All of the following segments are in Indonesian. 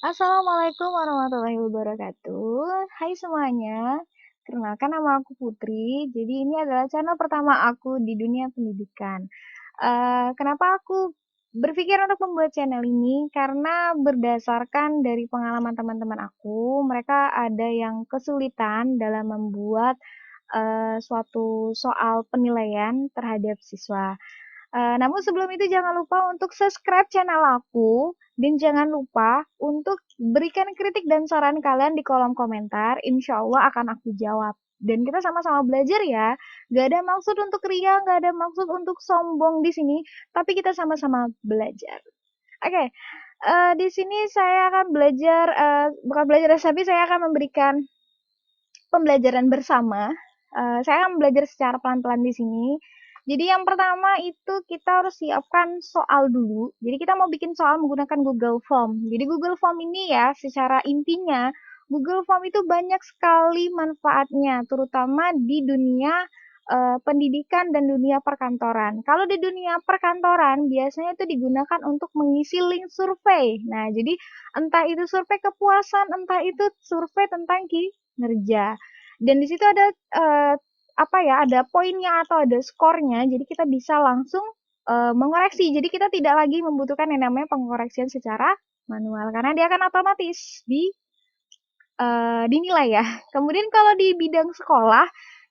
Assalamualaikum warahmatullahi wabarakatuh. Hai semuanya, kenalkan nama aku Putri. Jadi ini adalah channel pertama aku di dunia pendidikan. Kenapa aku berpikir untuk membuat channel ini? Karena berdasarkan dari pengalaman teman-teman aku, mereka ada yang kesulitan dalam membuat suatu soal penilaian terhadap siswa. Namun sebelum itu jangan lupa untuk subscribe channel aku dan jangan lupa untuk berikan kritik dan saran kalian di kolom komentar. Insya Allah akan aku jawab. Dan kita sama-sama belajar ya. Gak ada maksud untuk ria, gak ada maksud untuk sombong di sini, tapi kita sama-sama belajar. Oke, di sini saya akan belajar, bukan belajar tapi saya akan memberikan pembelajaran bersama. Saya akan belajar secara pelan-pelan di sini. Jadi yang pertama itu kita harus siapkan soal dulu. Jadi kita mau bikin soal menggunakan Google Form. Jadi Google Form ini ya, secara intinya Google Form itu banyak sekali manfaatnya, terutama di dunia pendidikan dan dunia perkantoran. Kalau di dunia perkantoran biasanya itu digunakan untuk mengisi link survei. Nah, jadi entah itu survei kepuasan, entah itu survei tentang kinerja. Dan di situ ada ada poinnya atau ada skornya, jadi kita bisa langsung mengoreksi. Jadi kita tidak lagi membutuhkan yang namanya pengoreksian secara manual karena dia akan otomatis dinilai ya. Kemudian kalau di bidang sekolah,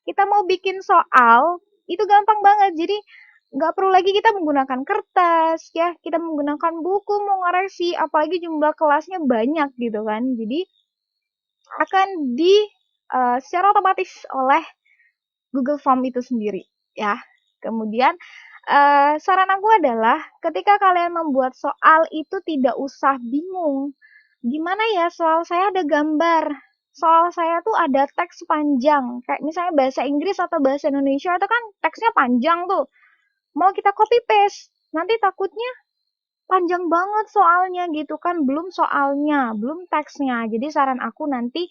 kita mau bikin soal itu gampang banget. Jadi nggak perlu lagi kita menggunakan kertas ya, kita menggunakan buku mengoreksi, apalagi jumlah kelasnya banyak gitu kan. Jadi akan secara otomatis oleh Google Form itu sendiri ya. Kemudian saran aku adalah ketika kalian membuat soal itu tidak usah bingung. Gimana ya soal saya ada gambar, soal saya tuh ada teks panjang. Kayak misalnya bahasa Inggris atau bahasa Indonesia itu kan teksnya panjang tuh. Mau kita copy paste, nanti takutnya panjang banget soalnya gitu kan, belum soalnya, belum teksnya. Jadi saran aku nanti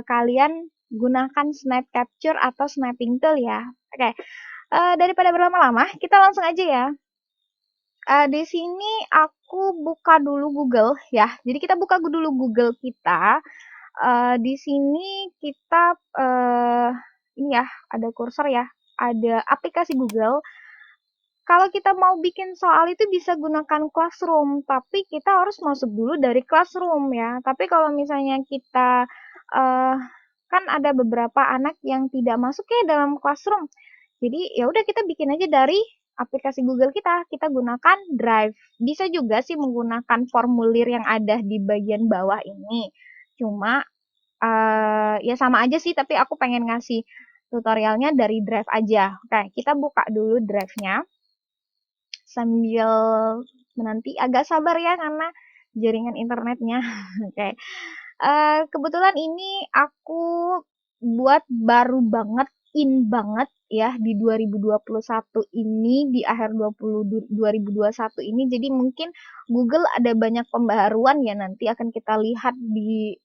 kalian gunakan snap capture atau snapping tool ya. Oke, daripada berlama-lama, kita langsung aja ya. Di sini aku buka dulu Google ya. Jadi kita buka dulu Google kita. Di sini kita ini ya, ada kursor ya, ada aplikasi Google. Kalau kita mau bikin soal itu bisa gunakan Classroom, tapi kita harus masuk dulu dari Classroom ya. Tapi kalau misalnya kita kan ada beberapa anak yang tidak masuk ya dalam Classroom. Jadi ya udah kita bikin aja dari aplikasi Google kita. Kita gunakan Drive. Bisa juga sih menggunakan formulir yang ada di bagian bawah ini. Cuma ya sama aja sih, tapi aku pengen ngasih tutorialnya dari Drive aja. Oke, kita buka dulu Drive-nya sambil menanti. Agak sabar ya karena jaringan internetnya. Oke. Kebetulan ini aku buat baru banget, in banget ya di 2021 ini, di akhir 2021 ini. Jadi mungkin Google ada banyak pembaruan ya, nanti akan kita lihat di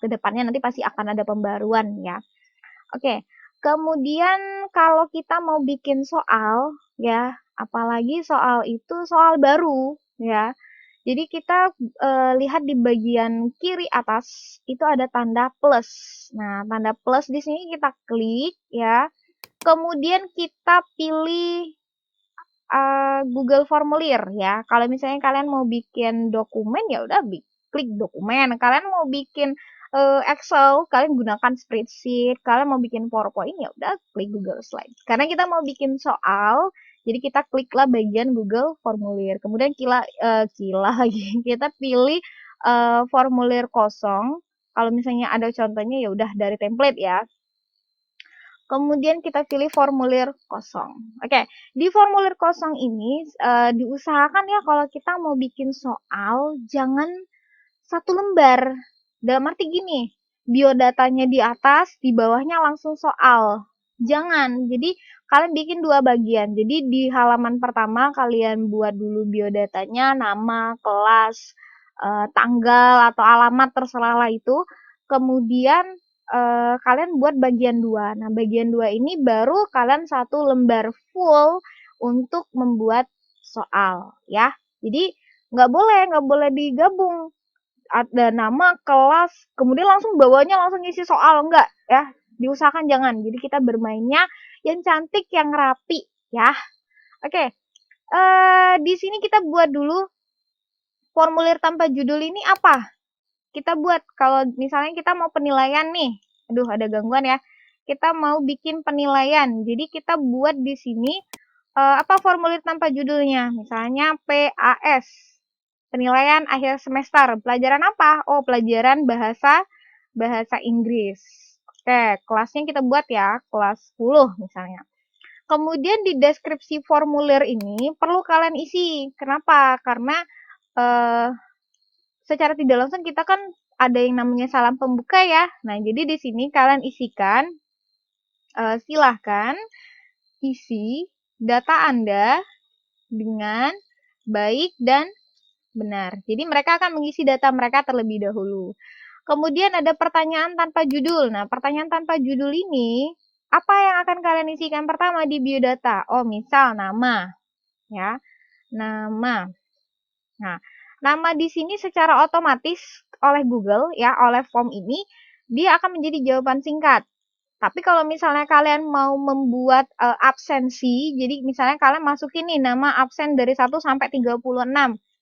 kedepannya, nanti pasti akan ada pembaruan ya. Oke, kemudian kalau kita mau bikin soal ya, apalagi soal itu soal baru ya. Jadi kita lihat di bagian kiri atas itu ada tanda plus. Nah, tanda plus di sini kita klik ya. Kemudian kita pilih Google Formulir ya. Kalau misalnya kalian mau bikin dokumen ya udah klik dokumen. Kalian mau bikin Excel, kalian gunakan spreadsheet. Kalian mau bikin PowerPoint ya udah klik Google Slide. Karena kita mau bikin soal, jadi kita kliklah bagian Google Formulir. Kemudian kila lagi kita pilih formulir kosong. Kalau misalnya ada contohnya ya udah dari template ya. Kemudian kita pilih formulir kosong. Oke, di formulir kosong ini diusahakan ya kalau kita mau bikin soal jangan satu lembar. Dalam arti gini, biodatanya di atas, di bawahnya langsung soal. Jangan. Jadi kalian bikin dua bagian. Jadi di halaman pertama kalian buat dulu biodatanya, nama, kelas, tanggal atau alamat terserah lah itu. Kemudian kalian buat bagian 2. Nah, bagian 2 ini baru kalian satu lembar full untuk membuat soal ya. Jadi nggak boleh digabung. ada nama, kelas, kemudian langsung bawahnya langsung ngisi soal, enggak ya. Diusahakan jangan. Jadi kita bermainnya yang cantik, yang rapi ya. Oke. Di sini kita buat dulu formulir tanpa judul ini apa? Kita buat kalau misalnya kita mau penilaian nih. Aduh, ada gangguan ya. Kita mau bikin penilaian. Jadi kita buat di sini apa formulir tanpa judulnya? Misalnya PAS. Penilaian akhir semester. Pelajaran apa? Oh, pelajaran bahasa Inggris. Oke, kelasnya kita buat ya, kelas 10 misalnya. Kemudian di deskripsi formulir ini perlu kalian isi. Kenapa? Karena secara tidak langsung kita kan ada yang namanya salam pembuka ya. Nah, jadi di sini kalian isikan, silahkan isi data Anda dengan baik dan benar. Jadi mereka akan mengisi data mereka terlebih dahulu. Kemudian ada pertanyaan tanpa judul. Nah, pertanyaan tanpa judul ini, apa yang akan kalian isikan pertama di biodata? Oh, misal nama. Ya, nama. Nah, nama di sini secara otomatis oleh Google, ya, oleh form ini, dia akan menjadi jawaban singkat. Tapi kalau misalnya kalian mau membuat absensi, jadi misalnya kalian masukin nih nama absen dari 1 sampai 36.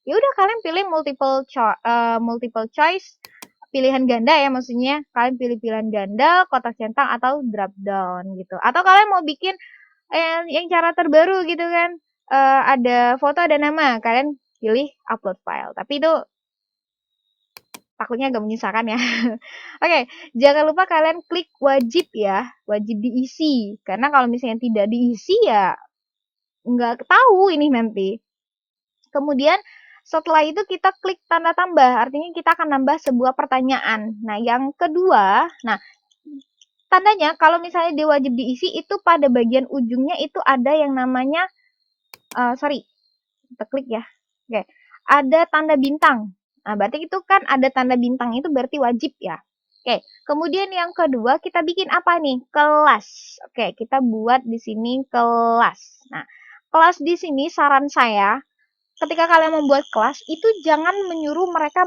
Ya udah kalian pilih multiple choice, pilihan ganda ya maksudnya. Kalian pilih pilihan ganda, kotak centang atau drop down gitu. Atau kalian mau bikin yang cara terbaru gitu kan. Ada foto ada nama, kalian pilih upload file. Tapi itu takutnya agak menyesalkan ya. Oke, jangan lupa kalian klik wajib ya, wajib diisi. Karena kalau misalnya tidak diisi ya nggak tahu ini nanti. Kemudian setelah itu kita klik tanda tambah, artinya kita akan nambah sebuah pertanyaan. Nah, yang kedua, nah tandanya kalau misalnya dia wajib diisi itu pada bagian ujungnya itu ada yang namanya, kita klik ya. Oke, ada tanda bintang. Nah, berarti itu kan ada tanda bintang itu berarti wajib ya. Oke, kemudian yang kedua kita bikin apa nih? Kelas. Oke, kita buat di sini kelas. Nah, kelas di sini saran saya ketika kalian membuat kelas itu jangan menyuruh mereka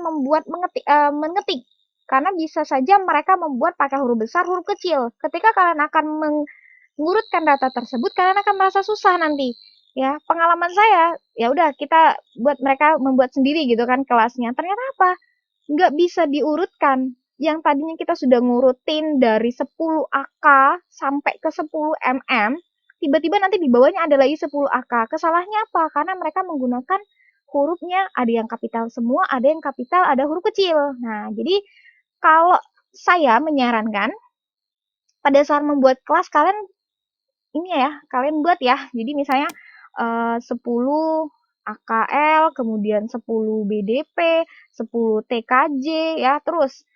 mengetik karena bisa saja mereka membuat pakai huruf besar, huruf kecil. Ketika kalian akan mengurutkan data tersebut, kalian akan merasa susah nanti. Ya, pengalaman saya, ya udah kita buat mereka membuat sendiri gitu kan kelasnya. Ternyata apa? Nggak bisa diurutkan. Yang tadinya kita sudah ngurutin dari 10 angka sampai ke 10 mm, tiba-tiba nanti di bawahnya ada lagi 10 angka. Kesalahannya apa? Karena mereka menggunakan hurufnya ada yang kapital semua, ada yang kapital, ada huruf kecil. Nah, jadi kalau saya menyarankan pada saat membuat kelas kalian ini ya, kalian buat ya. Jadi misalnya 10 AKL, kemudian 10 BDP, 10 TKJ ya, terus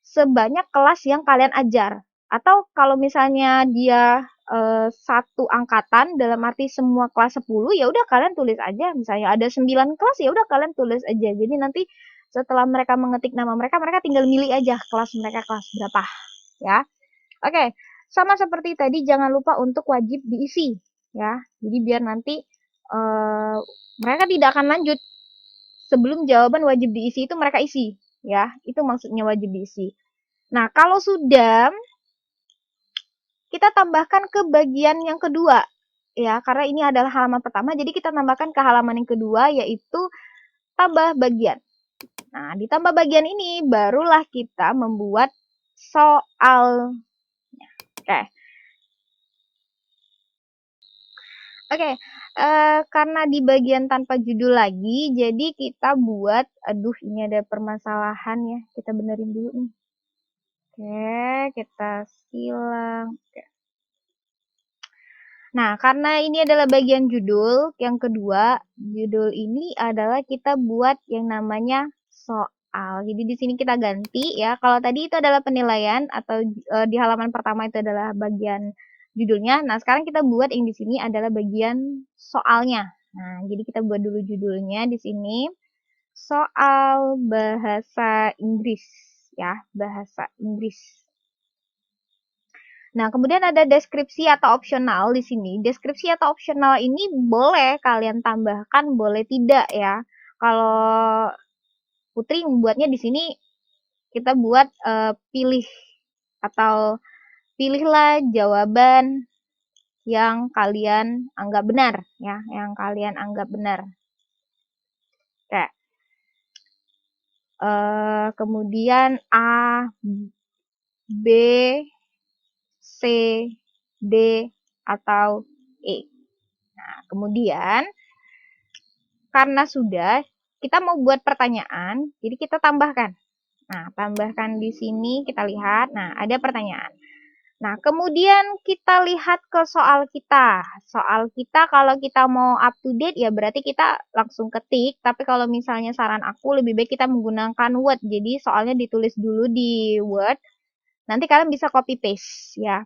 sebanyak kelas yang kalian ajar. Atau kalau misalnya dia satu angkatan dalam arti semua kelas 10 ya udah kalian tulis aja. Misalnya ada 9 kelas ya udah kalian tulis aja. Jadi nanti setelah mereka mengetik nama mereka, mereka tinggal milih aja kelas mereka kelas berapa ya. Oke, sama seperti tadi jangan lupa untuk wajib diisi ya. Jadi biar nanti mereka tidak akan lanjut sebelum jawaban wajib diisi itu mereka isi ya. Itu maksudnya wajib diisi. Nah, kalau sudah kita tambahkan ke bagian yang kedua ya, karena ini adalah halaman pertama, jadi kita tambahkan ke halaman yang kedua yaitu tambah bagian. Nah, di tambah bagian ini barulah kita membuat soal. Oke. Oke, karena di bagian tanpa judul lagi, jadi kita buat, aduh ini ada permasalahan ya, kita benerin dulu nih. Oke, kita silang. Oke. Nah, karena ini adalah bagian judul, yang kedua, judul ini adalah kita buat yang namanya soal. Jadi di sini kita ganti ya. Kalau tadi itu adalah penilaian atau di halaman pertama itu adalah bagian judulnya. Nah, sekarang kita buat yang di sini adalah bagian soalnya. Nah, jadi kita buat dulu judulnya di sini soal bahasa Inggris ya, bahasa Inggris. Nah, kemudian ada deskripsi atau opsional di sini. Deskripsi atau opsional ini boleh kalian tambahkan, boleh tidak ya. Kalau Putri membuatnya di sini kita buat pilih atau pilihlah jawaban yang kalian anggap benar ya, yang kalian anggap benar. Oke. Kemudian A, B, C, D, atau E. Nah, kemudian karena sudah, kita mau buat pertanyaan, jadi kita tambahkan. Nah, tambahkan di sini, kita lihat. Nah, ada pertanyaan. Nah, kemudian kita lihat ke soal kita. Soal kita kalau kita mau up to date ya berarti kita langsung ketik. Tapi kalau misalnya saran aku lebih baik kita menggunakan Word. Jadi soalnya ditulis dulu di Word. Nanti kalian bisa copy paste ya.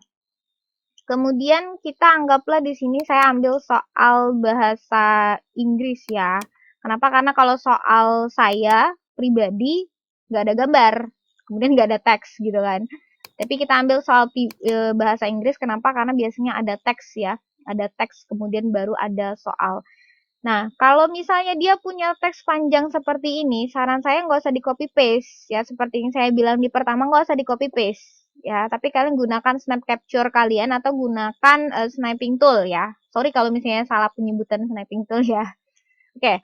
Kemudian kita anggaplah di sini saya ambil soal bahasa Inggris ya. Kenapa? Karena kalau soal saya pribadi nggak ada gambar, kemudian nggak ada teks gitu kan. Tapi kita ambil soal bahasa Inggris, kenapa? Karena biasanya ada teks ya, ada teks kemudian baru ada soal. Nah, kalau misalnya dia punya teks panjang seperti ini, saran saya nggak usah di copy paste ya, seperti yang saya bilang di pertama nggak usah di copy paste ya, tapi kalian gunakan snap capture kalian atau gunakan sniping tool ya. Sorry kalau misalnya salah penyebutan sniping tool ya. Oke,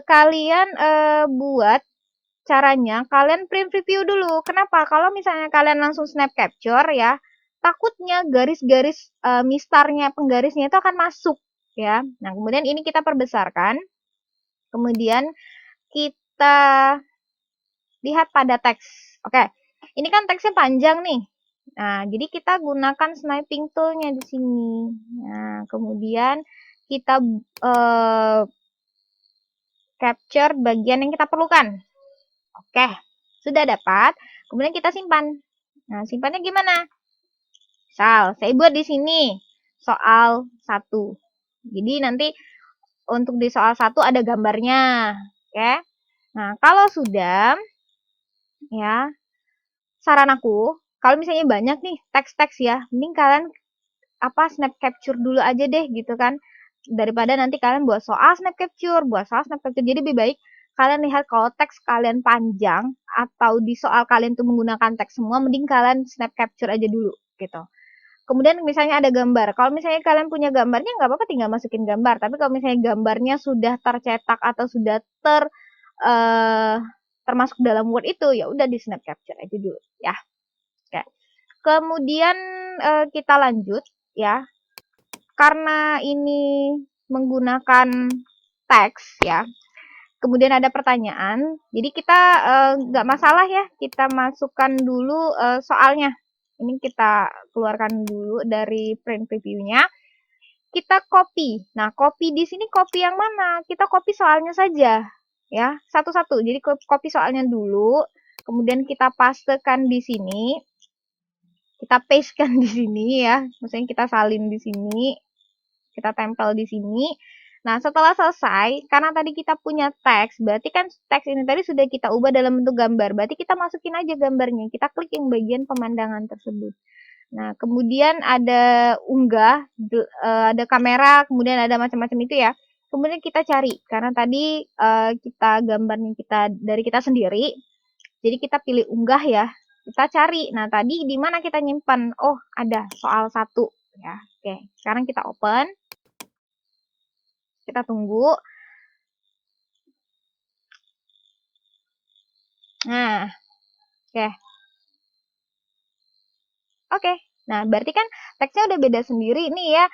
kalian buat caranya kalian print preview dulu. Kenapa? Kalau misalnya kalian langsung snap capture ya, takutnya garis-garis mistarnya, penggarisnya itu akan masuk ya. Nah, kemudian ini kita perbesarkan. Kemudian kita lihat pada teks. Oke. Ini kan teksnya panjang nih. Nah, jadi kita gunakan sniping tool-nya di sini. Nah, kemudian kita capture bagian yang kita perlukan. Oke, sudah dapat. Kemudian kita simpan. Nah, simpannya gimana? Misal, saya buat di sini soal 1. Jadi nanti untuk di soal 1 ada gambarnya. Oke. Nah, kalau sudah, ya, saran aku, kalau misalnya banyak nih teks-teks ya, mending kalian snap capture dulu aja deh gitu kan. Daripada nanti kalian buat soal snap capture, Jadi lebih baik kalian lihat kalau teks kalian panjang atau di soal kalian tuh menggunakan teks semua, mending kalian snap capture aja dulu gitu. Kemudian misalnya ada gambar. Kalau misalnya kalian punya gambarnya nggak apa-apa tinggal masukin gambar. Tapi kalau misalnya gambarnya sudah tercetak atau sudah termasuk dalam Word itu ya udah di snap capture aja dulu ya. Oke. Kemudian kita lanjut ya. Karena ini menggunakan teks ya. Kemudian ada pertanyaan. Jadi kita nggak masalah ya, kita masukkan dulu soalnya. Ini kita keluarkan dulu dari print preview-nya. Kita copy. Nah, copy di sini copy yang mana? Kita copy soalnya saja. Ya, satu-satu. Jadi copy soalnya dulu. Kemudian kita pastekan di sini. Kita pastekan di sini ya. Maksudnya kita salin di sini. Kita tempel di sini. Nah, setelah selesai, karena tadi kita punya teks, berarti kan teks ini tadi sudah kita ubah dalam bentuk gambar. Berarti kita masukin aja gambarnya. Kita klik yang bagian pemandangan tersebut. Nah, kemudian ada unggah, ada kamera, kemudian ada macam-macam itu ya. Kemudian kita cari, karena tadi kita gambarnya dari kita sendiri. Jadi kita pilih unggah ya. Kita cari. Nah, tadi di mana kita nyimpan? Oh, ada soal 1 ya. Oke, sekarang kita open. Kita tunggu. Nah, oke. Oke. Nah, berarti kan teksnya udah beda sendiri nih ya.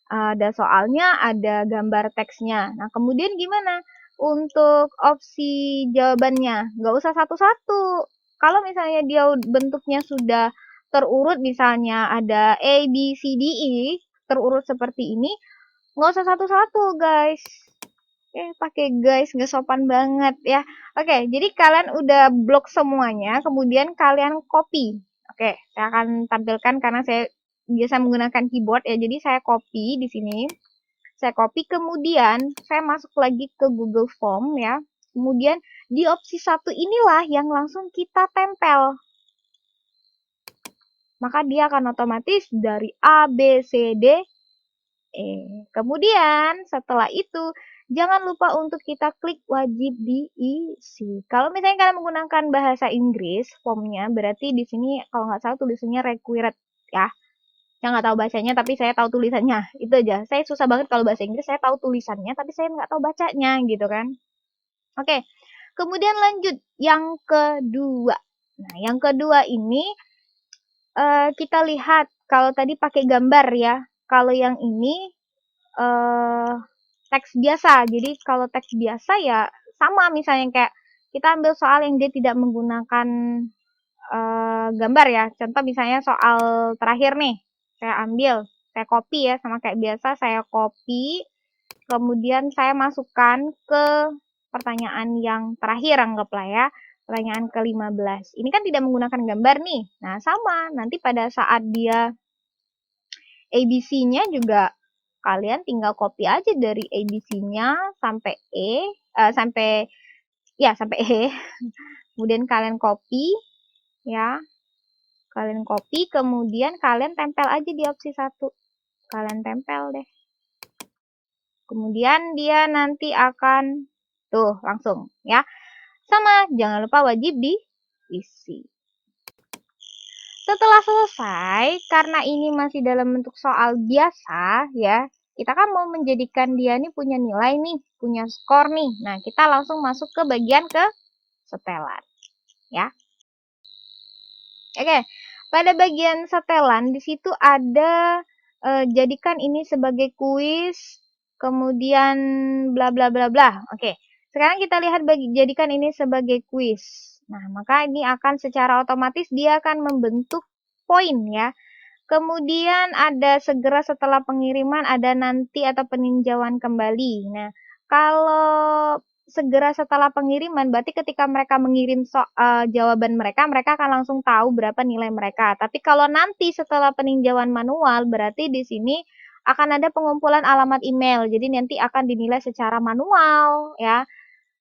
Ada soalnya, ada gambar teksnya. Nah, kemudian gimana? Untuk opsi jawabannya, nggak usah satu-satu. Kalau misalnya dia bentuknya sudah terurut, misalnya ada A, B, C, D, E, terurut seperti ini, nggak usah satu-satu, guys. Pakai guys, nggak sopan banget ya. Oke, jadi kalian udah blok semuanya, kemudian kalian copy. Oke, saya akan tampilkan karena saya biasa menggunakan keyboard ya. Jadi saya copy di sini. Saya copy, kemudian saya masuk lagi ke Google Form ya. Kemudian di opsi 1 inilah yang langsung kita tempel. Maka dia akan otomatis dari A, B, C, D, E. Kemudian setelah itu jangan lupa untuk kita klik wajib diisi. Kalau misalnya kalian menggunakan bahasa Inggris formnya, berarti di sini kalau nggak salah tulisannya required ya. Saya nggak tahu bacanya, tapi saya tahu tulisannya. Itu aja. Saya susah banget kalau bahasa Inggris, saya tahu tulisannya, tapi saya nggak tahu bacanya, gitu kan. Oke, kemudian lanjut. Yang kedua. Nah, yang kedua ini, kita lihat. Kalau tadi pakai gambar ya. Kalau yang ini, teks biasa. Jadi, kalau teks biasa ya sama misalnya kayak kita ambil soal yang dia tidak menggunakan gambar ya. Contoh misalnya soal terakhir nih. Saya copy ya, sama kayak biasa, saya copy, kemudian saya masukkan ke pertanyaan yang terakhir, anggaplah ya, pertanyaan ke-15. Ini kan tidak menggunakan gambar nih. Nah, sama, nanti pada saat dia ABC-nya juga kalian tinggal copy aja dari ABC-nya sampai sampai E. Kemudian kalian copy ya. Kalian copy, kemudian kalian tempel aja di opsi 1. Kalian tempel deh. Kemudian dia nanti akan, tuh langsung ya. Sama, jangan lupa wajib diisi. Setelah selesai, karena ini masih dalam bentuk soal biasa ya, kita kan mau menjadikan dia nih punya nilai nih, punya skor nih. Nah, kita langsung masuk ke bagian setelan ya. Oke, pada bagian setelan di situ ada jadikan ini sebagai kuis, kemudian bla bla bla bla. Oke, sekarang kita lihat jadikan ini sebagai kuis. Nah, maka ini akan secara otomatis dia akan membentuk poin ya. Kemudian ada segera setelah pengiriman, ada nanti atau peninjauan kembali. Nah, kalau segera setelah pengiriman, berarti ketika mereka mengirim jawaban mereka, mereka akan langsung tahu berapa nilai mereka. Tapi kalau nanti setelah peninjauan manual, berarti di sini akan ada pengumpulan alamat email. Jadi nanti akan dinilai secara manual ya.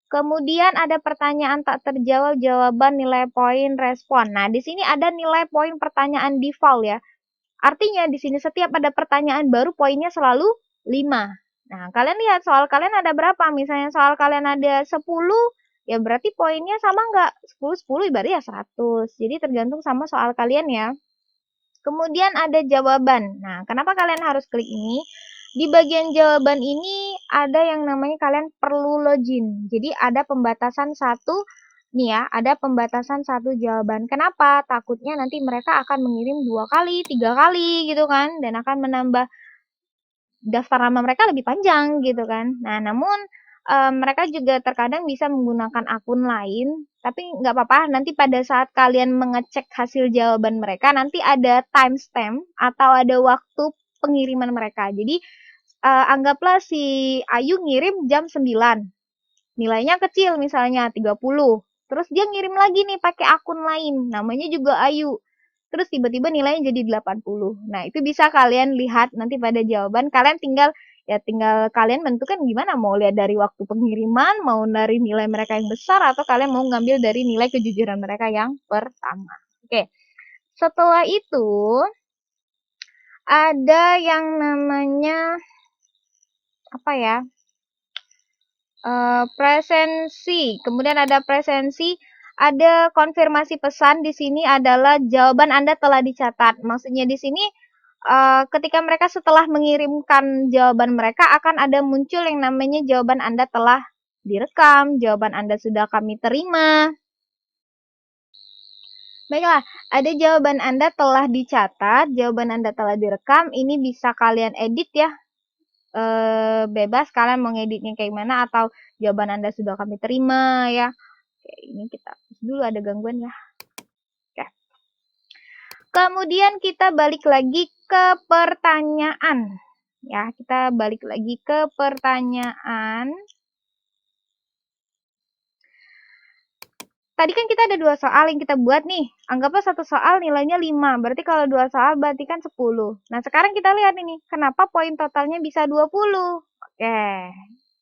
Kemudian ada pertanyaan tak terjawab, jawaban, nilai poin, respon. Nah, di sini ada nilai poin pertanyaan default ya. Artinya di sini setiap ada pertanyaan baru poinnya selalu 5. Nah, kalian lihat soal kalian ada berapa? Misalnya soal kalian ada 10, ya berarti poinnya sama nggak? 10 berarti ya 100. Jadi tergantung sama soal kalian ya. Kemudian ada jawaban. Nah, kenapa kalian harus klik ini? Di bagian jawaban ini ada yang namanya kalian perlu login. Jadi ada pembatasan nih ya, ada pembatasan 1 jawaban. Kenapa? Takutnya nanti mereka akan mengirim 2 kali, 3 kali gitu kan, dan akan menambah daftar nama mereka lebih panjang gitu kan. Nah, namun mereka juga terkadang bisa menggunakan akun lain, tapi nggak apa-apa, nanti pada saat kalian mengecek hasil jawaban mereka, nanti ada timestamp atau ada waktu pengiriman mereka. Jadi, anggaplah si Ayu ngirim jam 9, nilainya kecil misalnya 30. Terus dia ngirim lagi nih pakai akun lain, namanya juga Ayu. Terus tiba-tiba nilainya jadi 80. Nah, itu bisa kalian lihat nanti pada jawaban. Kalian tinggal kalian menentukan gimana, mau lihat dari waktu pengiriman, mau dari nilai mereka yang besar, atau kalian mau ngambil dari nilai kejujuran mereka yang pertama. Oke. Setelah itu ada yang namanya apa ya? Presensi. Kemudian ada presensi, ada konfirmasi pesan. Di sini adalah jawaban Anda telah dicatat. Maksudnya di sini ketika mereka setelah mengirimkan jawaban mereka akan ada muncul yang namanya jawaban Anda telah direkam, jawaban Anda sudah kami terima. Baiklah, ada jawaban Anda telah dicatat, jawaban Anda telah direkam. Ini bisa kalian edit ya. Bebas kalian mau ngeditnya kayak mana, atau jawaban Anda sudah kami terima ya. Oke, ini kita dulu, ada gangguan ya. Oke. Kemudian kita balik lagi ke pertanyaan. Ya, kita balik lagi ke pertanyaan. Tadi kan kita ada 2 soal yang kita buat nih. Anggaplah satu soal nilainya 5. Berarti kalau 2 soal berarti kan 10. Nah, sekarang kita lihat ini. Kenapa poin totalnya bisa 20? Oke.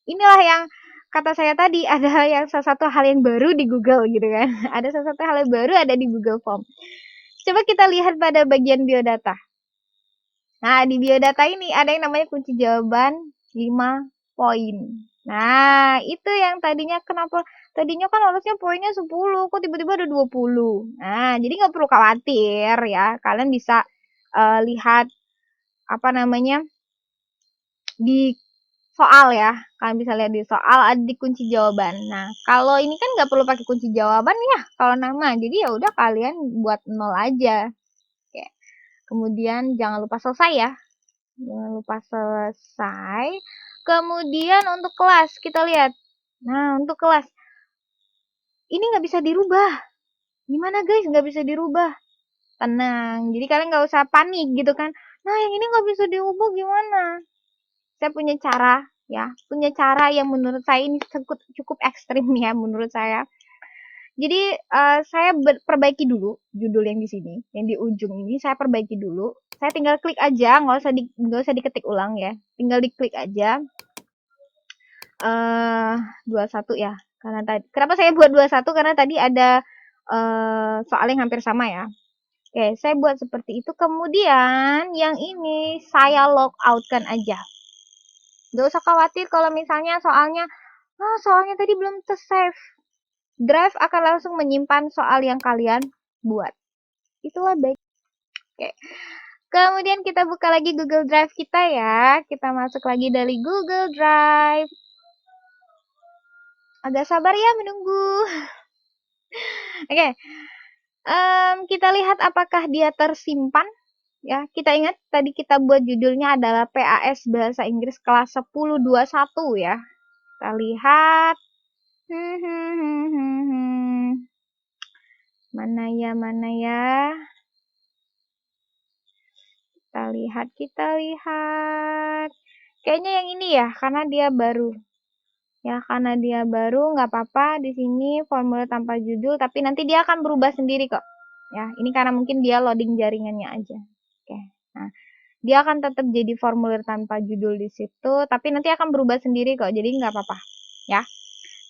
Inilah yang kata saya tadi, ada yang salah satu hal yang baru di Google gitu kan. Ada salah satu hal yang baru ada di Google Form. Coba kita lihat pada bagian biodata. Nah, di biodata ini ada yang namanya kunci jawaban 5 poin. Nah, itu yang tadinya tadinya kan harusnya poinnya 10, kok tiba-tiba ada 20. Nah, jadi nggak perlu khawatir ya. Kalian bisa lihat apa namanya di soal ya. Kalian bisa lihat di soal ada di kunci jawaban. Nah, kalau ini kan nggak perlu pakai kunci jawaban ya kalau nama. Jadi ya udah kalian buat 0 aja. Oke. Kemudian jangan lupa selesai ya. Jangan lupa selesai. Kemudian untuk kelas kita lihat. Nah, untuk kelas ini nggak bisa dirubah. Gimana guys, nggak bisa dirubah? Tenang, jadi kalian nggak usah panik gitu kan. Nah, yang ini nggak bisa diubah gimana? Saya punya cara ya, punya cara yang menurut saya ini cukup ekstrim ya menurut saya. Jadi saya perbaiki dulu judul yang di sini, yang di ujung ini saya perbaiki dulu. Saya tinggal klik aja, nggak usah diketik ulang ya, tinggal diklik aja. 21 ya, karena tadi kenapa saya buat 21 karena tadi ada soal yang hampir sama ya. Oke, saya buat seperti itu. Kemudian yang ini saya logout kan aja. Gak usah khawatir kalau misalnya soalnya tadi belum ter-save. Drive akan langsung menyimpan soal yang kalian buat. Itulah baik. Oke. Kemudian kita buka lagi Google Drive kita ya. Kita masuk lagi dari Google Drive. Agak sabar ya menunggu. Oke. Kita lihat apakah dia tersimpan. Ya, kita ingat tadi kita buat judulnya adalah PAS Bahasa Inggris kelas 1021 ya. Kita lihat. Mana ya? Kita lihat. Kayaknya yang ini ya, karena dia baru. Ya, karena dia baru nggak apa-apa di sini formulir tanpa judul, tapi nanti dia akan berubah sendiri kok. Ya, ini karena mungkin dia loading jaringannya aja. Oke. Nah, dia akan tetap jadi formulir tanpa judul di situ, tapi nanti akan berubah sendiri kok, jadi nggak apa-apa. Ya.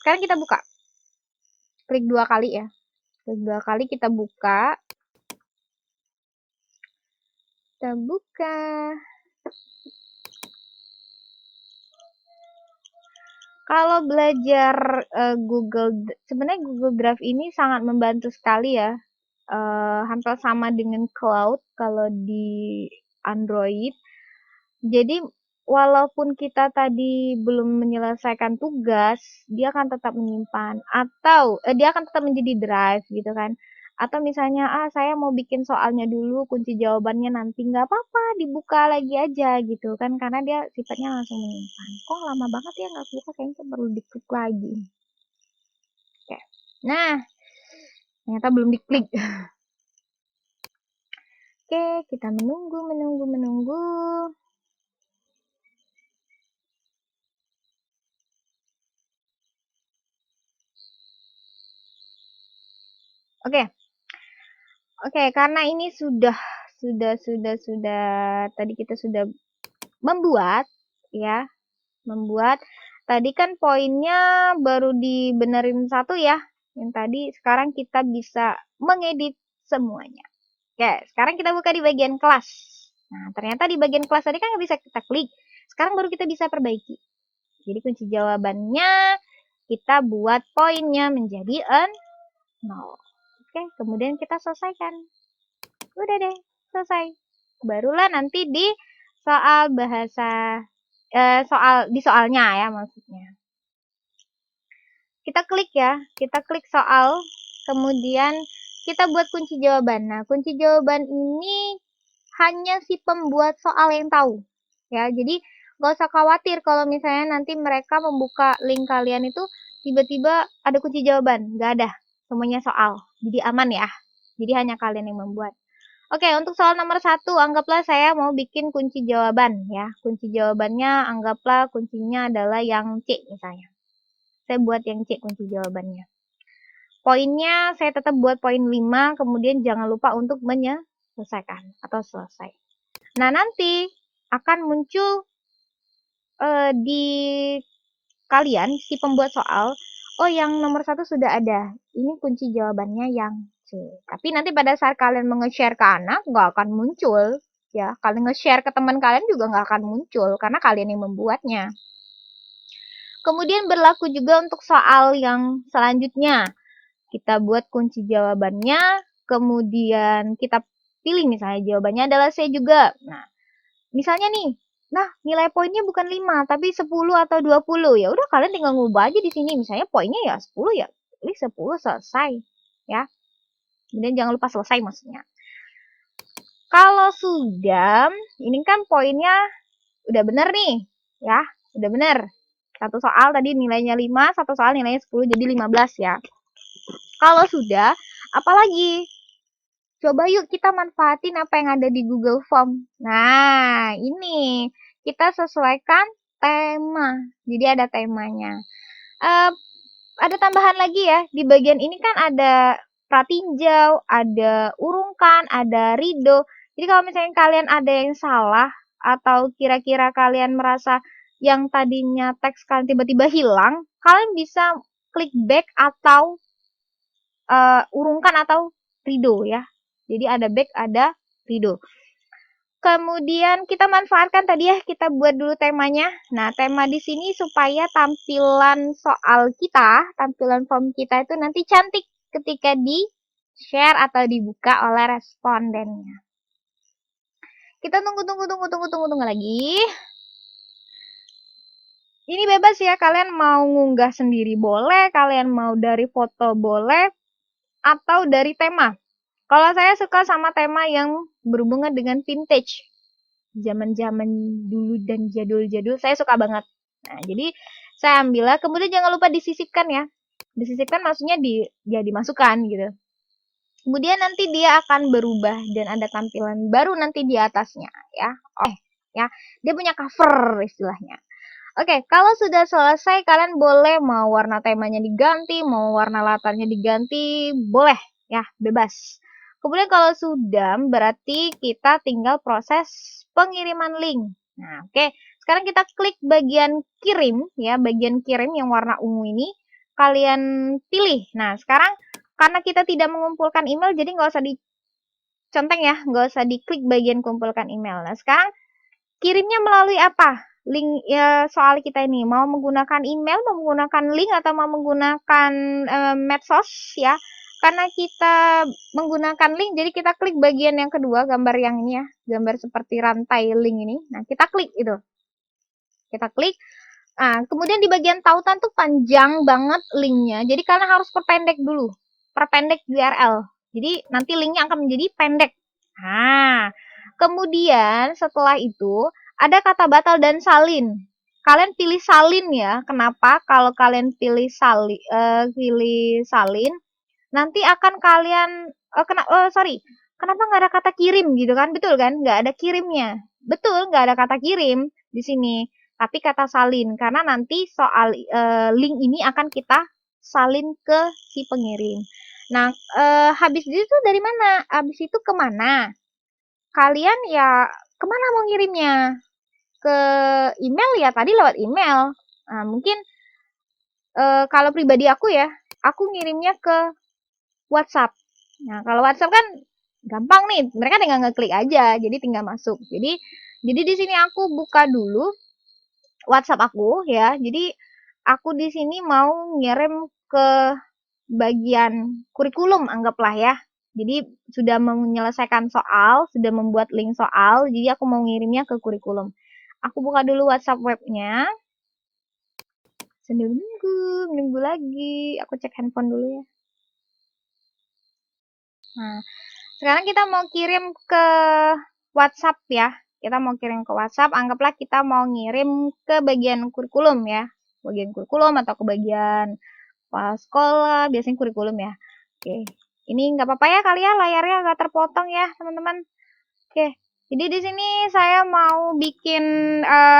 Sekarang kita buka. Klik 2 kali ya. Klik 2 kali kita buka. Kita buka. Kalau belajar sebenarnya Google Drive ini sangat membantu sekali ya. Hampir sama dengan Cloud kalau di Android. Jadi walaupun kita tadi belum menyelesaikan tugas, dia akan tetap menyimpan atau dia akan tetap menjadi drive gitu kan. Atau misalnya saya mau bikin soalnya dulu, kunci jawabannya nanti nggak apa-apa, dibuka lagi aja gitu kan karena dia sifatnya langsung menyimpan. Kok lama banget ya nggak buka, kayaknya perlu diklik lagi. Oke. Nah, ternyata belum diklik. Oke, kita menunggu. Oke, karena ini sudah tadi kita sudah membuat ya. Tadi kan poinnya baru dibenerin satu ya. Yang tadi sekarang kita bisa mengedit semuanya. Oke, sekarang kita buka di bagian kelas. Nah, ternyata di bagian kelas tadi kan nggak bisa kita klik. Sekarang baru kita bisa perbaiki. Jadi kunci jawabannya kita buat poinnya menjadi 0. Oke, kemudian kita selesaikan. Udah deh, selesai. Barulah nanti di soal bahasa di soalnya ya maksudnya. Kita klik soal, kemudian kita buat kunci jawaban. Nah, kunci jawaban ini hanya si pembuat soal yang tahu. Ya, jadi nggak usah khawatir kalau misalnya nanti mereka membuka link kalian itu tiba-tiba ada kunci jawaban. Nggak ada, semuanya soal. Jadi aman ya. Jadi hanya kalian yang membuat. Oke, untuk soal nomor 1, anggaplah saya mau bikin kunci jawaban ya. Kunci jawabannya anggaplah kuncinya adalah yang C misalnya. Saya buat yang C kunci jawabannya. Poinnya saya tetap buat poin 5, kemudian jangan lupa untuk menyelesaikan atau selesai. Nah, nanti akan muncul di kalian, si pembuat soal, oh yang nomor 1 sudah ada. Ini kunci jawabannya yang C. Tapi nanti pada saat kalian nge-share ke anak, nggak akan muncul. Ya, kalian nge-share ke teman kalian juga nggak akan muncul, karena kalian yang membuatnya. Kemudian berlaku juga untuk soal yang selanjutnya. Kita buat kunci jawabannya, kemudian kita pilih misalnya jawabannya adalah C juga. Nah, misalnya nih, nah nilai poinnya bukan 5 tapi 10 atau 20. Ya udah kalian tinggal ngubah aja di sini. Misalnya poinnya ya 10 ya, pilih 10 selesai ya. Kemudian jangan lupa selesai maksudnya. Kalau sudah, ini kan poinnya udah bener nih, ya, udah bener. Satu soal tadi nilainya 5, satu soal nilainya 10, jadi 15 ya. Kalau sudah, apalagi? Coba yuk kita manfaatin apa yang ada di Google Form. Nah, ini kita sesuaikan tema. Jadi ada temanya. Ada tambahan lagi ya. Di bagian ini kan ada pratinjau, ada urungkan, ada rido. Jadi kalau misalnya kalian ada yang salah atau kira-kira kalian merasa yang tadinya teks kalian tiba-tiba hilang, kalian bisa klik back atau urungkan atau rido ya. Jadi ada back, ada rido. Kemudian kita manfaatkan tadi ya, kita buat dulu temanya. Nah, tema di sini supaya tampilan soal kita, tampilan form kita itu nanti cantik ketika di-share atau dibuka oleh respondennya. Kita tunggu lagi. Ini bebas ya, kalian mau ngunggah sendiri boleh, kalian mau dari foto boleh, atau dari tema. Kalau saya suka sama tema yang berhubungan dengan vintage. Zaman-zaman dulu dan jadul-jadul, saya suka banget. Nah, jadi saya ambillah, kemudian jangan lupa disisipkan ya. Disisipkan maksudnya dimasukkan gitu. Kemudian nanti dia akan berubah dan ada tampilan baru nanti di atasnya ya. Ya, dia punya cover istilahnya. Oke, kalau sudah selesai kalian boleh mau warna temanya diganti, mau warna latarnya diganti, boleh ya, bebas. Kemudian kalau sudah berarti kita tinggal proses pengiriman link. Nah, oke. Sekarang kita klik bagian kirim ya, bagian kirim yang warna ungu ini kalian pilih. Nah, sekarang karena kita tidak mengumpulkan email jadi nggak usah dicenteng ya, nggak usah diklik bagian kumpulkan email. Nah, sekarang kirimnya melalui apa? Link ya, soal kita ini mau menggunakan email, mau menggunakan link atau mau menggunakan medsos ya. Karena kita menggunakan link, jadi kita klik bagian yang kedua, gambar yang ini ya, gambar seperti rantai link ini. Nah, kita klik itu. Kita klik. Nah, kemudian di bagian tautan tuh panjang banget linknya. Jadi kalian harus perpendek dulu. Perpendek URL. Jadi nanti linknya akan menjadi pendek. Nah, kemudian setelah itu ada kata batal dan salin. Kalian pilih salin ya. Kenapa? Kalau kalian pilih salin, nanti akan kalian kenapa nggak ada kata kirim gitu kan? Betul kan? Nggak ada kirimnya. Betul, nggak ada kata kirim di sini. Tapi kata salin karena nanti soal link ini akan kita salin ke si pengirim. Nah, habis itu dari mana? Habis itu kemana? Kalian ya kemana mau ngirimnya? Ke email ya, tadi lewat email. Nah, mungkin kalau pribadi aku ya, aku ngirimnya ke WhatsApp. Nah, kalau WhatsApp kan gampang nih, mereka tinggal ngeklik aja, jadi tinggal masuk. Jadi di sini aku buka dulu WhatsApp aku ya. Jadi aku di sini mau ngirim ke bagian kurikulum anggaplah ya. Jadi sudah menyelesaikan soal, sudah membuat link soal, jadi aku mau ngirimnya ke kurikulum. Aku buka dulu WhatsApp webnya. Sambil nunggu lagi. Aku cek handphone dulu ya. Nah, sekarang kita mau kirim ke WhatsApp ya. Kita mau kirim ke WhatsApp, anggaplah kita mau ngirim ke bagian kurikulum ya. Bagian kurikulum atau ke bagian sekolah, biasanya kurikulum ya. Oke, ini nggak apa-apa ya kali ya, layarnya agak terpotong ya teman-teman. Oke, jadi di sini saya mau bikin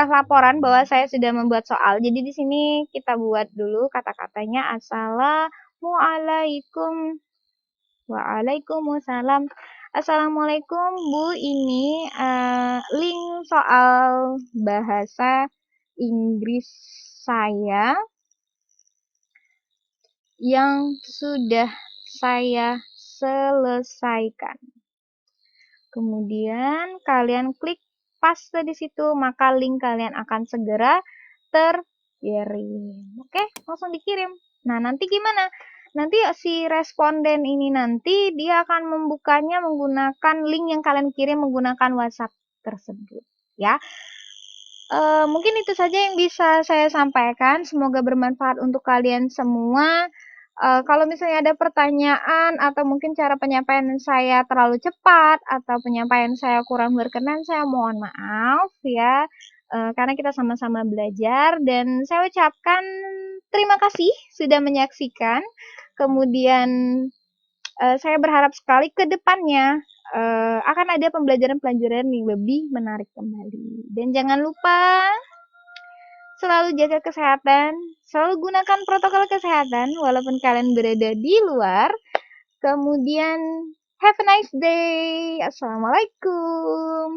laporan bahwa saya sudah membuat soal. Jadi di sini kita buat dulu kata-katanya. Assalamualaikum. Waalaikumsalam. Assalamualaikum Bu, ini link soal bahasa Inggris saya yang sudah saya selesaikan. Kemudian kalian klik paste di situ, maka link kalian akan segera kirim. Oke, langsung dikirim. Nah, nanti gimana? Nanti si responden ini nanti dia akan membukanya menggunakan link yang kalian kirim menggunakan WhatsApp tersebut, ya. Mungkin itu saja yang bisa saya sampaikan. Semoga bermanfaat untuk kalian semua. Kalau misalnya ada pertanyaan atau mungkin cara penyampaian saya terlalu cepat atau penyampaian saya kurang berkenan, saya mohon maaf ya. Karena kita sama-sama belajar dan saya ucapkan terima kasih sudah menyaksikan. Kemudian saya berharap sekali ke depannya akan ada pembelajaran-pembelajaran yang lebih menarik kembali. Dan jangan lupa selalu jaga kesehatan, selalu gunakan protokol kesehatan walaupun kalian berada di luar. Kemudian have a nice day. Assalamualaikum.